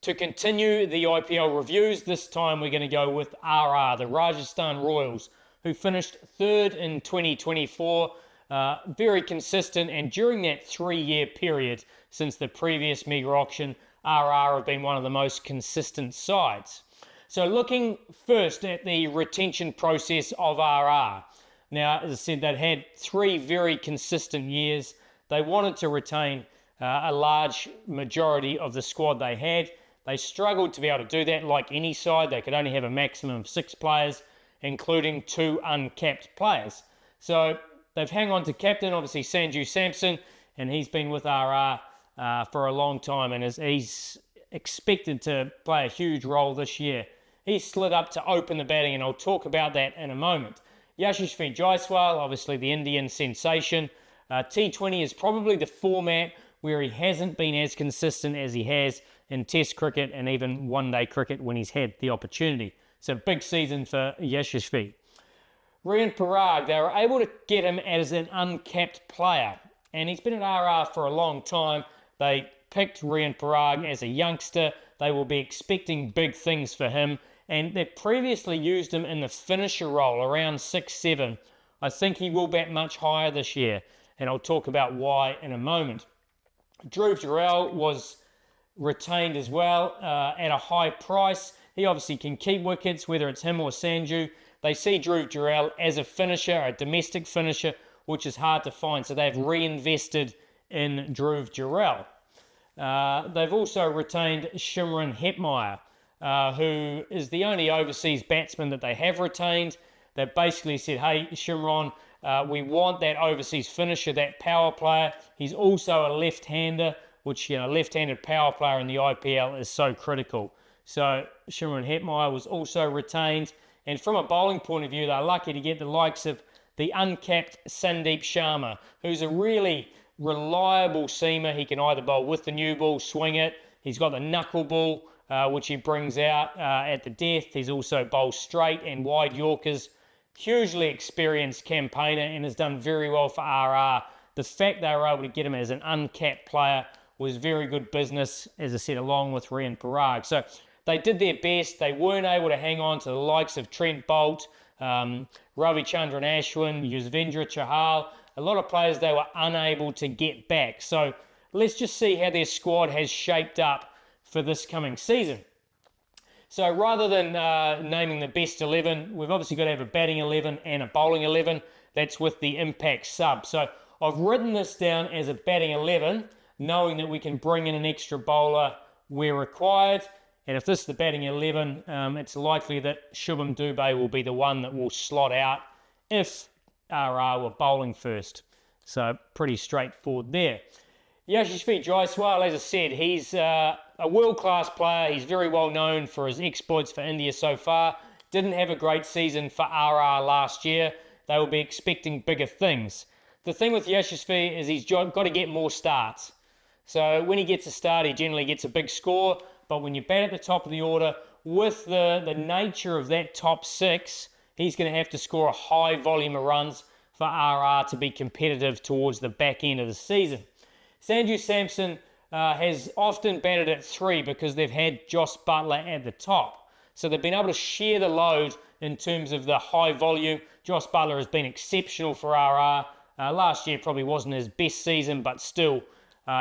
To continue the IPL reviews, this time we're going to go with RR, the Rajasthan Royals, who finished third in 2024. Very consistent, and during that 3-year period since the previous mega auction, RR have been one of the most consistent sides. So looking first at the retention process of RR. Now, as I said, they'd had 3 very consistent years. They wanted to retain a large majority of the squad they had. They struggled to be able to do that like any side. They could only have a maximum of 6 players, including 2 uncapped players. So they've hung on to captain, obviously Sanju Samson, and he's been with RR for a long time, and he's expected to play a huge role this year. He's slid up to open the batting, and I'll talk about that in a moment. Yashasvi Jaiswal, obviously the Indian sensation. T20 is probably the format where he hasn't been as consistent as he has in Test cricket and even one-day cricket when he's had the opportunity. It's a big season for Yashasvi. Rian Parag, they were able to get him as an uncapped player, and he's been at RR for a long time. They picked Rian Parag as a youngster. They will be expecting big things for him, and they've previously used him in the finisher role around 6-7. I think he will bat much higher this year, and I'll talk about why in a moment. Dhruv Jurel was retained as well at a high price. He obviously can keep wickets, whether it's him or Sanju. They see Dhruv Jurel as a finisher, a domestic finisher, which is hard to find, so they've reinvested in Dhruv Jurel. They've also retained Shimron Hetmeyer, who is the only overseas batsman that they have retained. They've basically said, hey, Shimron, we want that overseas finisher, that power player. He's also a left-hander, which, left-handed power player in the IPL is so critical. So Shimron Hetmeyer was also retained. And from a bowling point of view, they're lucky to get the likes of the uncapped Sandeep Sharma, who's a really reliable seamer. He can either bowl with the new ball, swing it. He's got the knuckle ball, which he brings out at the death. He's also bowled straight and wide Yorkers. Hugely experienced campaigner and has done very well for RR. The fact they were able to get him as an uncapped player was very good business, as I said, along with Rian Parag. So they did their best. They weren't able to hang on to the likes of Trent Boult, Ravichandran Ashwin, Yuzvendra Chahal. A lot of players they were unable to get back. So let's just see how their squad has shaped up for this coming season. So rather than naming the best 11, we've obviously got to have a batting 11 and a bowling 11. That's with the impact sub. So I've written this down as a batting 11, knowing that we can bring in an extra bowler where required. And if this is the batting 11, it's likely that Shubham Dubey will be the one that will slot out if RR were bowling first. So pretty straightforward there. Yashasvi Jaiswal, as I said, he's a world-class player. He's very well known for his exploits for India so far. Didn't have a great season for RR last year. They will be expecting bigger things. The thing with Yashasvi is he's got to get more starts. So when he gets a start, he generally gets a big score. But when you bat at the top of the order, with the nature of that top 6, he's going to have to score a high volume of runs for RR to be competitive towards the back end of the season. Sanju Samson has often batted at 3 because they've had Jos Buttler at the top. So they've been able to share the load in terms of the high volume. Jos Buttler has been exceptional for RR. Last year probably wasn't his best season, but still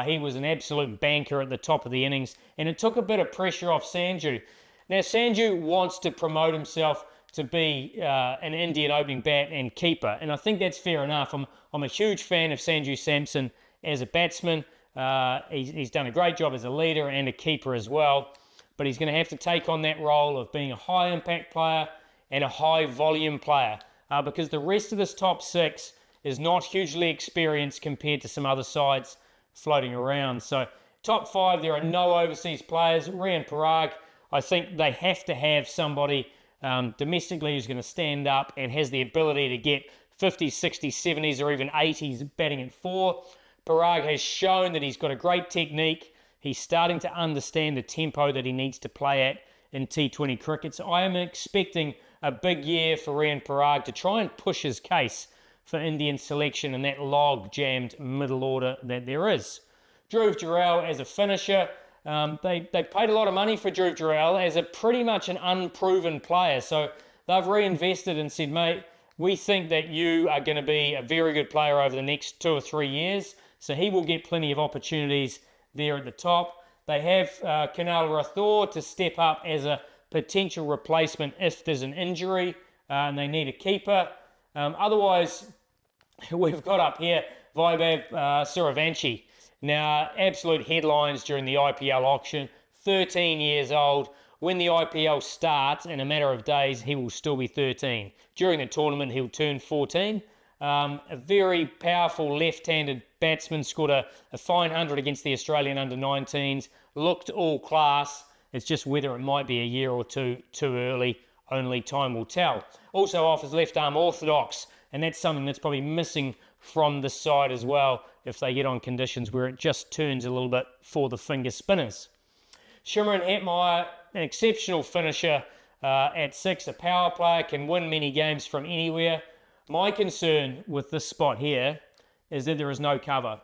he was an absolute banker at the top of the innings. And it took a bit of pressure off Sanju. Now Sanju wants to promote himself to be an Indian opening bat and keeper. And I think that's fair enough. I'm a huge fan of Sanju Samson as a batsman. He's done a great job as a leader and a keeper as well. But he's going to have to take on that role of being a high impact player and a high volume player. Because the rest of this top 6 is not hugely experienced compared to some other sides floating around. So top 5, there are no overseas players. Rian Parag, I think they have to have somebody domestically who's going to stand up and has the ability to get 50s, 60s, 70s or even 80s batting at 4. Parag has shown that he's got a great technique. He's starting to understand the tempo that he needs to play at in T20 cricket. So I am expecting a big year for Rian Parag to try and push his case for Indian selection in that log-jammed middle order that there is. Dhruv Jurel as a finisher, They paid a lot of money for Dhruv Jurel as a pretty much an unproven player. So they've reinvested and said, mate, we think that you are going to be a very good player over the next 2 or 3 years. So he will get plenty of opportunities there at the top. They have Kunal Rathore to step up as a potential replacement if there's an injury and they need a keeper. Otherwise, we've got up here Vaibhav Suravanshi. Now, absolute headlines during the IPL auction. 13 years old. When the IPL starts, in a matter of days, he will still be 13. During the tournament, he'll turn 14. A very powerful left-handed batsman, scored a fine 100 against the Australian under-19s. Looked all class. It's just whether it might be a year or two too early. Only time will tell. Also offers left-arm orthodox, and that's something that's probably missing from the side as well if they get on conditions where it just turns a little bit for the finger spinners. Shimron Hetmeyer, an exceptional finisher at 6, a power player, can win many games from anywhere. My concern with this spot here is that there is no cover.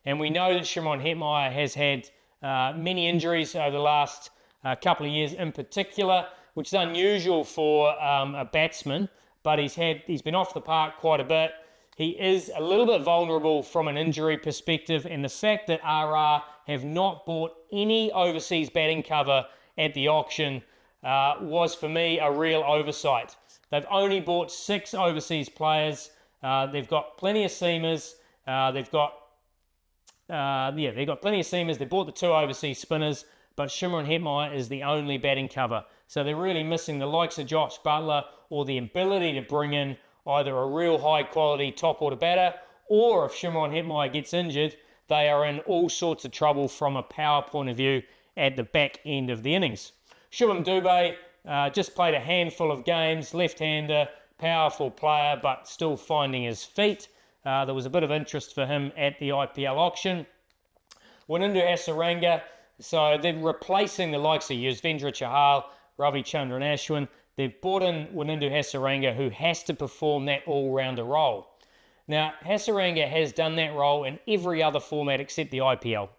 And we know that Shimron Hetmeyer has had many injuries over the last couple of years in particular, which is unusual for a batsman, but he's been off the park quite a bit. He is a little bit vulnerable from an injury perspective, and the fact that RR have not bought any overseas batting cover at the auction was, for me, a real oversight. They've only bought 6 overseas players. They've got plenty of seamers. They've got plenty of seamers. They bought the 2 overseas spinners, but Shimron Hetmeyer is the only batting cover. So they're really missing the likes of Josh Butler or the ability to bring in either a real high-quality top-order batter, or if Shimron Hetmeyer gets injured, they are in all sorts of trouble from a power point of view at the back end of the innings. Shubham Dubey just played a handful of games, left-hander, powerful player, but still finding his feet. There was a bit of interest for him at the IPL auction. Wanindu Hasaranga, so they're replacing the likes of Yuzvendra Chahal, Ravichandran Ashwin. They've brought in Wanindu Hasaranga, who has to perform that all-rounder role. Now, Hasaranga has done that role in every other format except the IPL.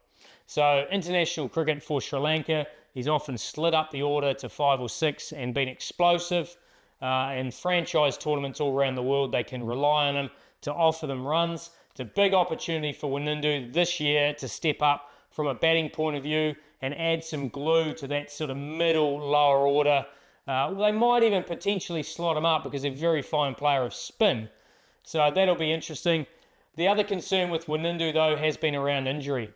So, international cricket for Sri Lanka, he's often slid up the order to 5 or 6 and been explosive. And franchise tournaments all around the world, they can rely on him to offer them runs. It's a big opportunity for Wanindu this year to step up from a batting point of view and add some glue to that sort of middle, lower order. They might even potentially slot him up because they're a very fine player of spin. So that'll be interesting. The other concern with Wanindu, though, has been around injury.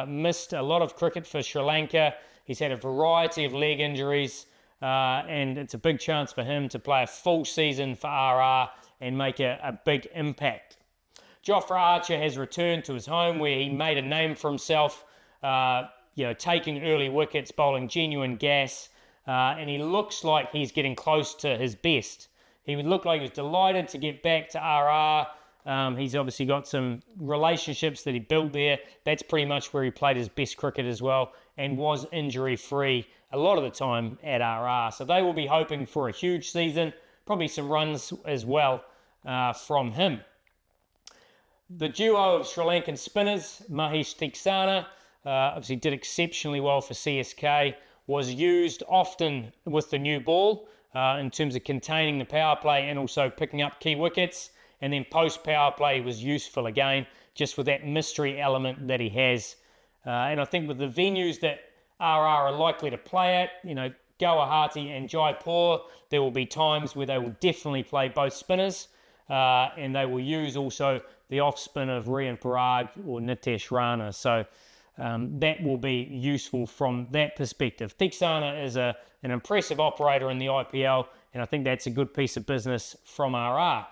Missed a lot of cricket for Sri Lanka. He's had a variety of leg injuries, and it's a big chance for him to play a full season for RR and make a big impact. Jofra Archer has returned to his home where he made a name for himself, taking early wickets, bowling genuine gas, and he looks like he's getting close to his best. He would look like he was delighted to get back to RR. He's obviously got some relationships that he built there. That's pretty much where he played his best cricket as well and was injury-free a lot of the time at RR. So they will be hoping for a huge season, probably some runs as well from him. The duo of Sri Lankan spinners, Mahesh Theekshana, obviously did exceptionally well for CSK, was used often with the new ball in terms of containing the power play and also picking up key wickets. And then post-power play was useful again, just with that mystery element that he has. And I think with the venues that RR are likely to play at, Guwahati and Jaipur, there will be times where they will definitely play both spinners. And they will use also the off-spin of Rian Parag or Nitesh Rana. So that will be useful from that perspective. Theekshana is an impressive operator in the IPL, and I think that's a good piece of business from RR.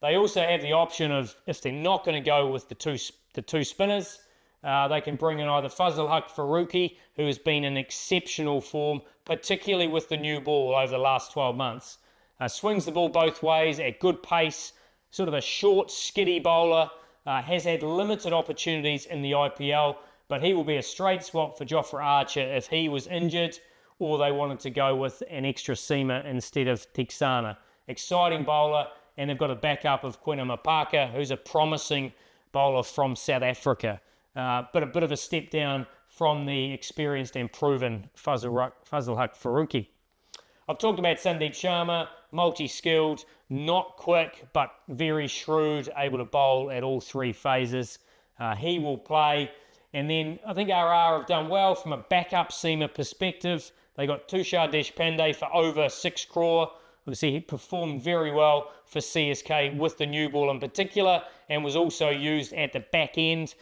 They also have the option of, if they're not going to go with the two spinners, they can bring in either Fazal Haq Faruqi, who has been in exceptional form, particularly with the new ball over the last 12 months. Swings the ball both ways at good pace, sort of a short, skiddy bowler, has had limited opportunities in the IPL, but he will be a straight swap for Jofra Archer if he was injured or they wanted to go with an extra seamer instead of Theekshana. Exciting bowler, and they've got a backup of Quinn Mapaka, who's a promising bowler from South Africa. But a bit of a step down from the experienced and proven Fazlhaq Farooqi. I've talked about Sandeep Sharma, multi-skilled, not quick, but very shrewd, able to bowl at all three phases. He will play. And then I think RR have done well from a backup seamer perspective. They got Tushar Deshpande for over 6 crore. Obviously, he performed very well for CSK with the new ball in particular, and was also used at the back end.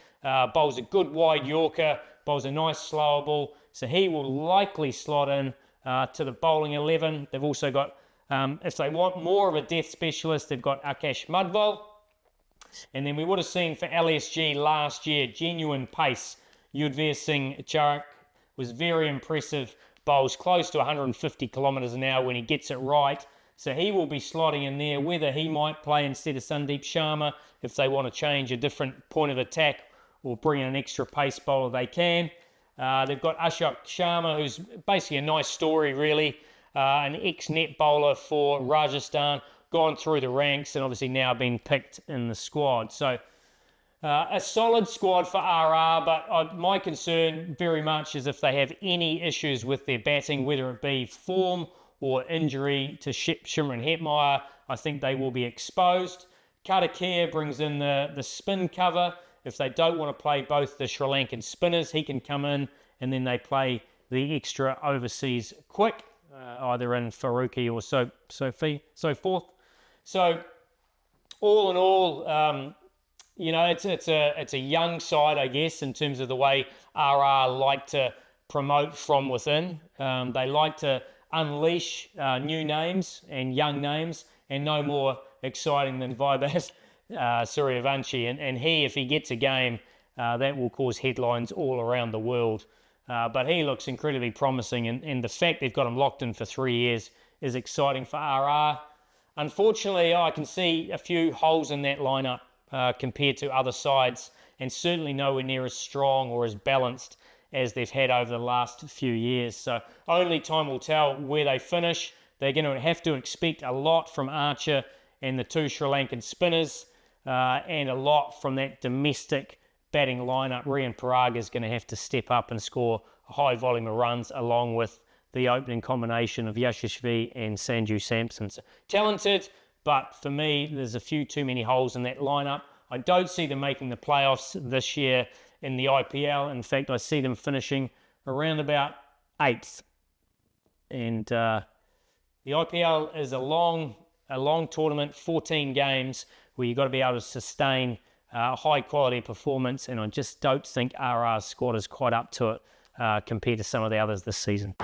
Bowls a good wide Yorker, bowls a nice slower ball. So he will likely slot in to the bowling 11. They've also got, if they want more of a death specialist, they've got Akash Madhval. And then we would have seen for LSG last year, genuine pace. Yudhvir Singh Charak was very impressive. Bowls close to 150 kilometres an hour when he gets it right. So he will be slotting in there. Whether he might play instead of Sandeep Sharma, if they want to change a different point of attack or bring in an extra pace bowler, they can. They've got Ashok Sharma, who's basically a nice story, really. An ex-net bowler for Rajasthan, gone through the ranks and obviously now been picked in the squad. So a solid squad for RR, but my concern very much is if they have any issues with their batting, whether it be form or injury to Shimron Hetmeyer, I think they will be exposed. Karthikeya brings in the spin cover. If they don't want to play both the Sri Lankan spinners, he can come in and then they play the extra overseas quick, either in Farooqi or so forth. So all in all, it's a young side, I guess, in terms of the way RR like to promote from within. They like to unleash new names and young names, and no more exciting than Vaibhav Suryavanshi. And he, if he gets a game, that will cause headlines all around the world. But he looks incredibly promising, and the fact they've got him locked in for 3 years is exciting for RR. Unfortunately, I can see a few holes in that lineup compared to other sides, and certainly nowhere near as strong or as balanced as they've had over the last few years. So only time will tell where they finish. They're going to have to expect a lot from Archer and the 2 Sri Lankan spinners, and a lot from that domestic batting lineup. Rian Paraga is going to have to step up and score a high volume of runs, along with the opening combination of Yashasvi and Sanju Samson. So talented, but for me, there's a few too many holes in that lineup. I don't see them making the playoffs this year in the IPL. In fact, I see them finishing around about 8th. And the IPL is a long tournament, 14 games, where you've got to be able to sustain high quality performance, and I just don't think RR's squad is quite up to it compared to some of the others this season.